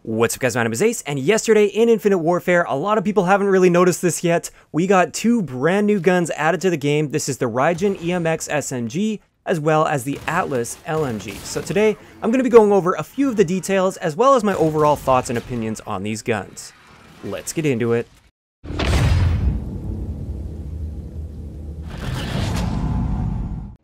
What's up guys, my name is Ace, and yesterday in Infinite Warfare, a lot of people haven't really noticed this yet, we got two brand new guns added to the game. This is the Raijin-EMX SMG, as well as the Atlas LMG. So today, I'm going to be going over a few of the details, as well as my overall thoughts and opinions on these guns. Let's get into it.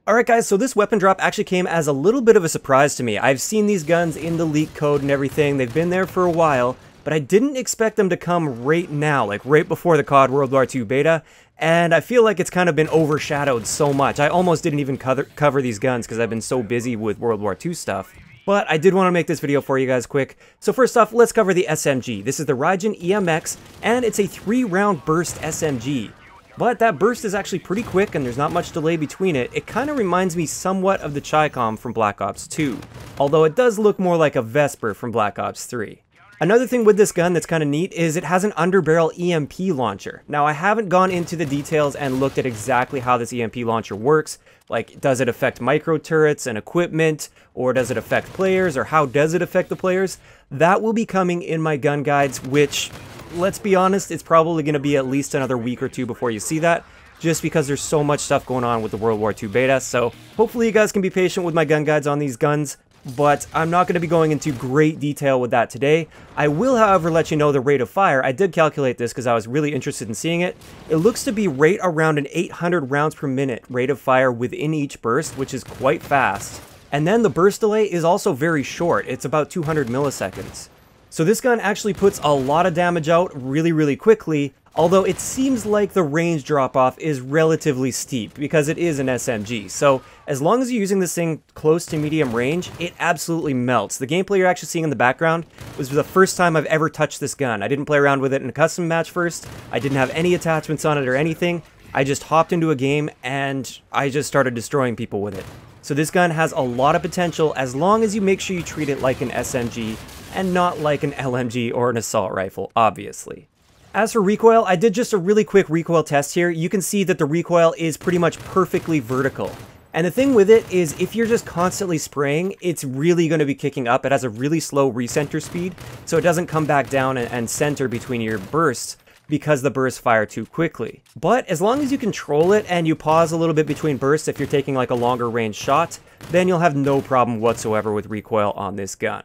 Alright guys, so this weapon drop actually came as a little bit of a surprise to me. I've seen these guns in the leak code and everything, they've been there for a while, but I didn't expect them to come right now, like right before the COD World War II beta, and I feel like it's kind of been overshadowed so much. I almost didn't even cover these guns because I've been so busy with World War II stuff. But I did want to make this video for you guys quick. So first off, let's cover the SMG. This is the Raijin-EMX, and it's a 3-round burst SMG. But that burst is actually pretty quick and there's not much delay between it. It kind of reminds me somewhat of the Chi-Com from Black Ops 2, although it does look more like a Vesper from Black Ops 3. Another thing with this gun that's kind of neat is it has an underbarrel EMP launcher. Now I haven't gone into the details and looked at exactly how this EMP launcher works, like does it affect micro turrets and equipment, or does it affect players, or how does it affect the players? That will be coming in my gun guides, which, let's be honest, it's probably going to be at least another week or two before you see that, just because there's so much stuff going on with the World War II beta, so hopefully you guys can be patient with my gun guides on these guns, but I'm not going to be going into great detail with that today. I will, however, let you know the rate of fire. I did calculate this because I was really interested in seeing it. It looks to be right around an 800 rounds per minute rate of fire within each burst, which is quite fast. And then the burst delay is also very short. It's about 200 milliseconds. So this gun actually puts a lot of damage out really quickly, although it seems like the range drop-off is relatively steep because it is an SMG. So as long as you're using this thing close to medium range, it absolutely melts. The gameplay you're actually seeing in the background was the first time I've ever touched this gun. I didn't play around with it in a custom match first. I didn't have any attachments on it or anything. I just hopped into a game and I just started destroying people with it. So this gun has a lot of potential as long as you make sure you treat it like an SMG and not like an LMG or an assault rifle, obviously. As for recoil, I did just a really quick recoil test here. You can see that the recoil is pretty much perfectly vertical. And the thing with it is if you're just constantly spraying, it's really going to be kicking up. It has a really slow recenter speed, so it doesn't come back down and center between your bursts because the bursts fire too quickly. But as long as you control it and you pause a little bit between bursts if you're taking like a longer range shot, then you'll have no problem whatsoever with recoil on this gun.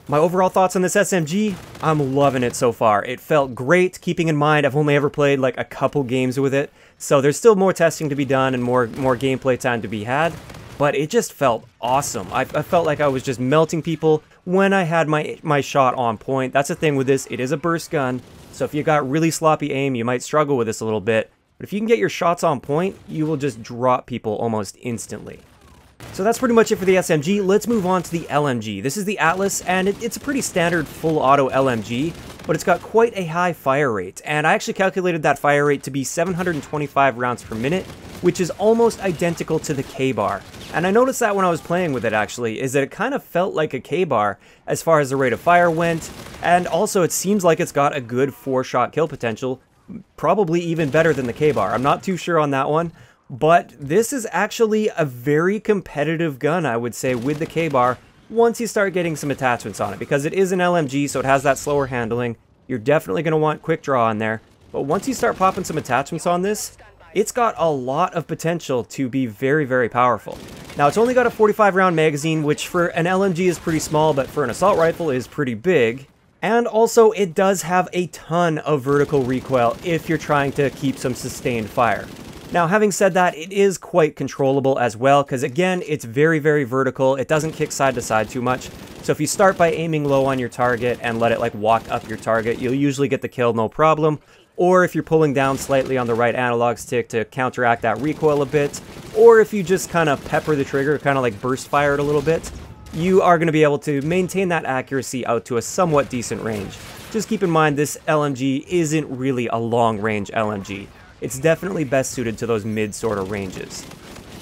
My overall thoughts on this SMG, I'm loving it so far. It felt great, keeping in mind I've only ever played like a couple games with it, so there's still more testing to be done and more gameplay time to be had, but it just felt awesome. I felt like I was just melting people when I had my shot on point. That's the thing with this, it is a burst gun, so if you got really sloppy aim, you might struggle with this a little bit, but if you can get your shots on point, you will just drop people almost instantly. So that's pretty much it for the SMG. Let's move on to the LMG. This is the Atlas, and it's a pretty standard full auto LMG, but it's got quite a high fire rate. And I actually calculated that fire rate to be 725 rounds per minute, which is almost identical to the K-Bar. And I noticed that when I was playing with it actually, is that it kind of felt like a K-Bar as far as the rate of fire went, and also it seems like it's got a good 4-shot kill potential, probably even better than the K-Bar. I'm not too sure on that one. But this is actually a very competitive gun, I would say, with the K-Bar once you start getting some attachments on it, because it is an LMG, so it has that slower handling. You're definitely going to want quick draw on there, but once you start popping some attachments on this, it's got a lot of potential to be very powerful. Now, it's only got a 45 round magazine, which for an LMG is pretty small, but for an assault rifle is pretty big. And also, it does have a ton of vertical recoil if you're trying to keep some sustained fire. Now, having said that, it is quite controllable as well, because again, it's very vertical. It doesn't kick side to side too much. So if you start by aiming low on your target and let it like walk up your target, you'll usually get the kill no problem. Or if you're pulling down slightly on the right analog stick to counteract that recoil a bit, or if you just kind of pepper the trigger, kind of like burst fire it a little bit, you are going to be able to maintain that accuracy out to a somewhat decent range. Just keep in mind this LMG isn't really a long range LMG. It's definitely best suited to those mid sort of ranges.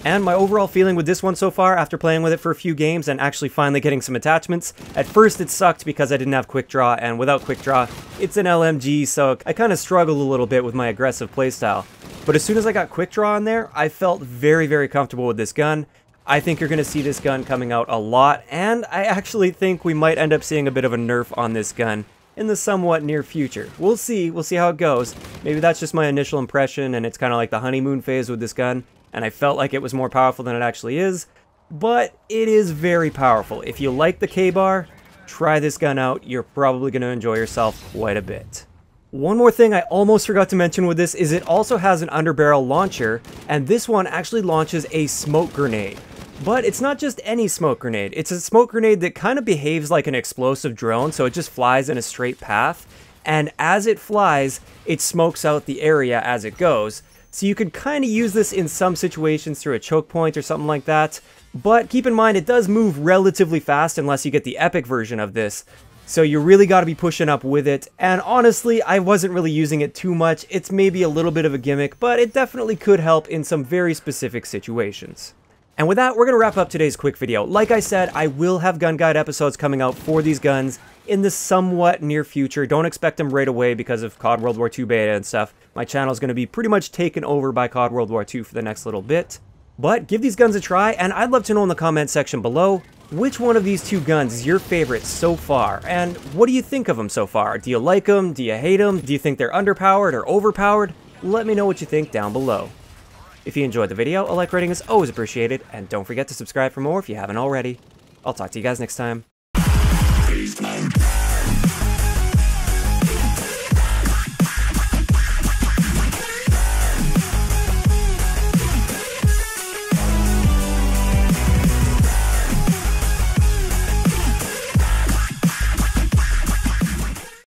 And my overall feeling with this one so far, after playing with it for a few games and actually finally getting some attachments, at first it sucked because I didn't have quick draw, and without quick draw, it's an LMG, so I kind of struggled a little bit with my aggressive playstyle. But as soon as I got quick draw in there, I felt very comfortable with this gun. I think you're going to see this gun coming out a lot, and I actually think we might end up seeing a bit of a nerf on this gun in the somewhat near future. We'll see how it goes. Maybe that's just my initial impression, and it's kind of like the honeymoon phase with this gun, and I felt like it was more powerful than it actually is, but it is very powerful. If you like the K-bar, try this gun out. You're probably going to enjoy yourself quite a bit. One more thing I almost forgot to mention with this is it also has an underbarrel launcher, and this one actually launches a smoke grenade. But it's not just any smoke grenade. It's a smoke grenade that kind of behaves like an explosive drone, so it just flies in a straight path. And as it flies, it smokes out the area as it goes. So you could kind of use this in some situations through a choke point or something like that. But keep in mind, it does move relatively fast unless you get the epic version of this. So you really got to be pushing up with it. And honestly, I wasn't really using it too much. It's maybe a little bit of a gimmick, but it definitely could help in some very specific situations. And with that, we're going to wrap up today's quick video. Like I said, I will have gun guide episodes coming out for these guns in the somewhat near future. Don't expect them right away because of COD World War II beta and stuff. My channel is going to be pretty much taken over by COD World War II for the next little bit. But give these guns a try, and I'd love to know in the comment section below, which one of these two guns is your favorite so far? And what do you think of them so far? Do you like them? Do you hate them? Do you think they're underpowered or overpowered? Let me know what you think down below. If you enjoyed the video, a like rating is always appreciated, and don't forget to subscribe for more if you haven't already. I'll talk to you guys next time.